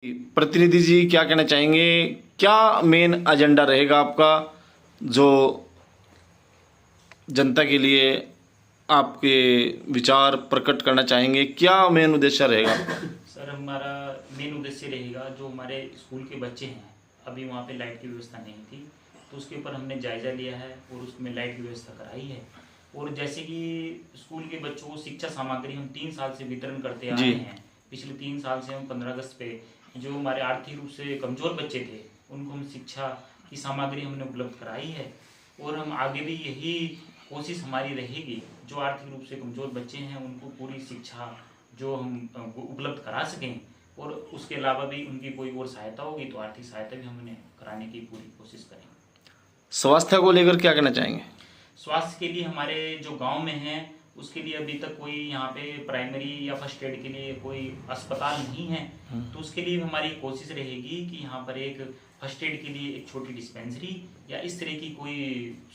प्रतिनिधि जी क्या कहना चाहेंगे, क्या मेन एजेंडा रहेगा आपका जो जनता के लिए आपके विचार प्रकट करना चाहेंगे, क्या मेन उद्देश्य रहेगा? सर हमारा मेन उद्देश्य रहेगा जो हमारे स्कूल के बच्चे हैं, अभी वहाँ पे लाइट की व्यवस्था नहीं थी तो उसके ऊपर हमने जायज़ा लिया है और उसमें लाइट की व्यवस्था कराई है। और जैसे कि स्कूल के बच्चों को शिक्षा सामग्री हम 3 साल से वितरण करते आ जी। रहे हैं। पिछले 3 साल से हम 15 अगस्त पे जो हमारे आर्थिक रूप से कमज़ोर बच्चे थे उनको हम शिक्षा की सामग्री हमने उपलब्ध कराई है। और हम आगे भी यही कोशिश हमारी रहेगी जो आर्थिक रूप से कमज़ोर बच्चे हैं उनको पूरी शिक्षा जो हम उपलब्ध करा सकें। और उसके अलावा भी उनकी कोई और सहायता होगी तो आर्थिक सहायता भी हम उन्हें कराने की पूरी कोशिश करेंगे। स्वास्थ्य को लेकर क्या कहना चाहेंगे? स्वास्थ्य के लिए हमारे जो गांव में है उसके लिए अभी तक कोई यहाँ पे प्राइमरी या फर्स्ट एड के लिए कोई अस्पताल नहीं है, तो उसके लिए हमारी कोशिश रहेगी कि यहाँ पर एक फर्स्ट एड के लिए एक छोटी डिस्पेंसरी या इस तरह की कोई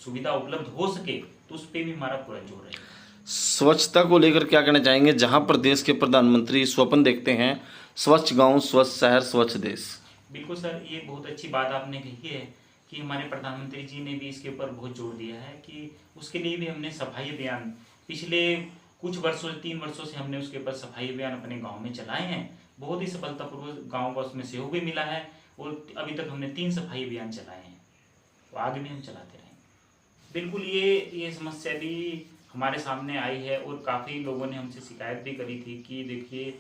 सुविधा उपलब्ध हो सके तो उस पर भी हमारा पूरा जोर रहेगा। स्वच्छता को लेकर क्या कहना चाहेंगे, जहां पर देश के प्रधानमंत्री स्वप्न देखते हैं स्वच्छ गांव, स्वच्छ शहर, स्वच्छ देश? बिल्कुल सर, ये बहुत अच्छी बात आपने कही है कि हमारे प्रधानमंत्री जी ने भी इसके ऊपर बहुत जोर दिया है कि उसके लिए भी हमने सफाई अभियान पिछले कुछ वर्षों 3 वर्षों से हमने उसके ऊपर सफाई अभियान अपने गांव में चलाए हैं। बहुत ही सफलतापूर्वक गांव का उसमें सहयोग भी मिला है और अभी तक हमने 3 सफाई अभियान चलाए हैं, तो आगे भी हम चलाते रहेंगे। बिल्कुल ये समस्या भी हमारे सामने आई है और काफ़ी लोगों ने हमसे शिकायत भी करी थी कि देखिए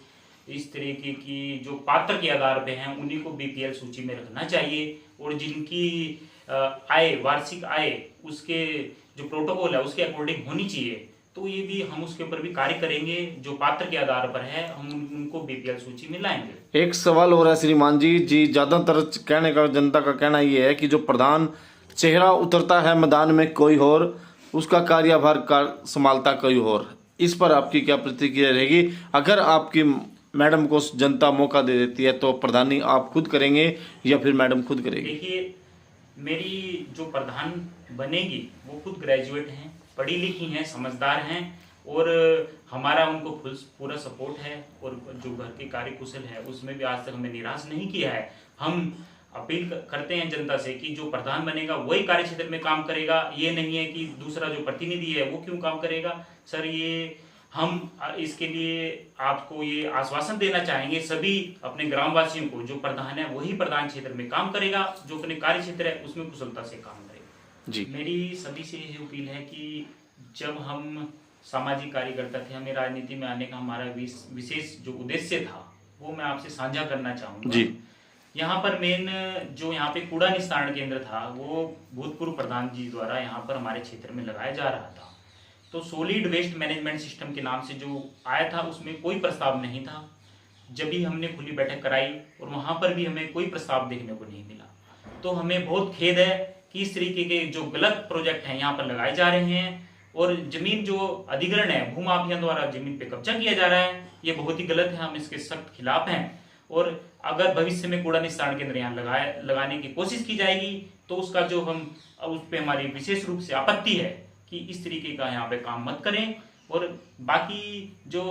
इस तरीके की जो पात्र के आधार पे हैं उन्हीं को बीपीएल सूची में रखना चाहिए और जिनकी आय वार्षिक आय उसके जो प्रोटोकॉल है उसके अकॉर्डिंग होनी चाहिए। तो ये भी हम उसके ऊपर भी कार्य करेंगे, जो पात्र के आधार पर है हम उनको बीपीएल सूची में लाएंगे। एक सवाल हो रहा है श्रीमान जी, ज़्यादातर कहने का जनता का कहना ये है कि जो प्रधान चेहरा उतरता है मैदान में कोई और, उसका कार्यभार संभालता कोई और। इस पर आपकी क्या प्रतिक्रिया रहेगी? अगर आपकी मैडम को जनता मौका दे देती है तो प्रधानी आप खुद करेंगे या फिर मैडम खुद करेगी? देखिए, मेरी जो प्रधान बनेगी वो खुद ग्रेजुएट हैं, पढ़ी लिखी हैं, समझदार हैं और हमारा उनको पूरा सपोर्ट है। और जो घर के कार्य कुशल है उसमें भी आज तक हमें निराश नहीं किया है। हम अपील करते हैं जनता से कि जो प्रधान बनेगा वही कार्य क्षेत्र में काम करेगा, ये नहीं है कि दूसरा जो प्रतिनिधि है वो क्यों काम करेगा। सर ये हम इसके लिए आपको ये आश्वासन देना चाहेंगे सभी अपने ग्रामवासियों को, जो प्रधान है वही प्रधान क्षेत्र में काम करेगा, जो अपने कार्य क्षेत्र है उसमें कुशलता से काम करेगा। जी, मेरी सभी से यही अपील है कि जब हम सामाजिक कार्यकर्ता थे, हमें राजनीति में आने का हमारा विशेष जो उद्देश्य था वो मैं आपसे साझा करना चाहूँगा। जी। यहाँ पर मेन जो यहाँ पे कूड़ा निस्तारण केंद्र था वो भूतपूर्व प्रधान जी द्वारा यहाँ पर हमारे क्षेत्र में लगाया जा रहा था। तो सॉलिड वेस्ट मैनेजमेंट सिस्टम के नाम से जो आया था उसमें कोई प्रस्ताव नहीं था। जब भी हमने खुली बैठक कराई और वहाँ पर भी हमें कोई प्रस्ताव देखने को नहीं मिला। तो हमें बहुत खेद है कि इस तरीके के जो गलत प्रोजेक्ट हैं यहाँ पर लगाए जा रहे हैं और जमीन जो अधिग्रहण है भूमाफिया द्वारा जमीन पे कब्जा किया जा रहा है, ये बहुत ही गलत है। हम इसके सख्त खिलाफ हैं और अगर भविष्य में कूड़ा निस्तारण केंद्र यहाँ लगाने की कोशिश की जाएगी तो उसका जो हम उस पर हमारी विशेष रूप से आपत्ति है कि इस तरीके का यहाँ पे काम मत करें। और बाकी जो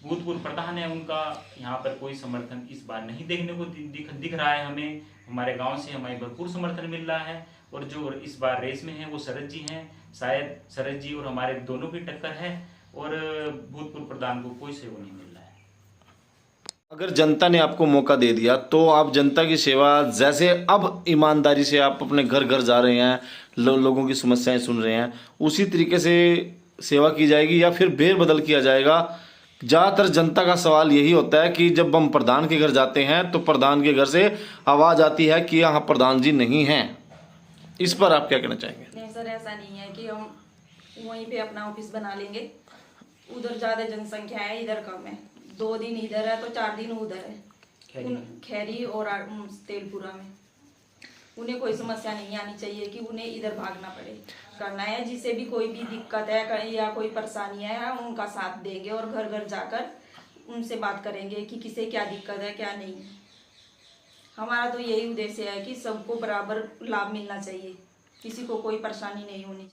भूतपूर्व प्रधान है उनका यहाँ पर कोई समर्थन इस बार नहीं देखने को दिख रहा है। हमें हमारे गांव से हमें भरपूर समर्थन मिल रहा है और जो इस बार रेस में है वो शरद जी हैं। शायद शरद जी और हमारे दोनों की टक्कर है और भूतपूर्व प्रधान को कोई सहयोग नहीं मिल रहा है। अगर जनता ने आपको मौका दे दिया तो आप जनता की सेवा, जैसे अब ईमानदारी से आप अपने घर घर जा रहे हैं, लोगों की समस्याएं सुन रहे हैं, उसी तरीके से सेवा की जाएगी या फिर फेरबदल किया जाएगा? ज़्यादातर जनता का सवाल यही होता है कि जब हम प्रधान के घर जाते हैं तो प्रधान के घर से आवाज़ आती है कि यहाँ प्रधान जी नहीं हैं। इस पर आप क्या कहना चाहेंगे? नहीं सर, ऐसा नहीं है कि हम वहीं पे अपना ऑफिस बना लेंगे। उधर ज़्यादा जनसंख्या है, इधर कम है। 2 दिन इधर है तो 4 दिन उधर है, खैरी और तेलपुरा में। उन्हें कोई समस्या नहीं आनी चाहिए कि उन्हें इधर भागना पड़े। करना है जिसे भी कोई भी दिक्कत है या कोई परेशानी है हम उनका साथ देंगे और घर घर जाकर उनसे बात करेंगे कि किसे क्या दिक्कत है क्या नहीं। हमारा तो यही उद्देश्य है कि सबको बराबर लाभ मिलना चाहिए, किसी को कोई परेशानी नहीं होनी चाहिए।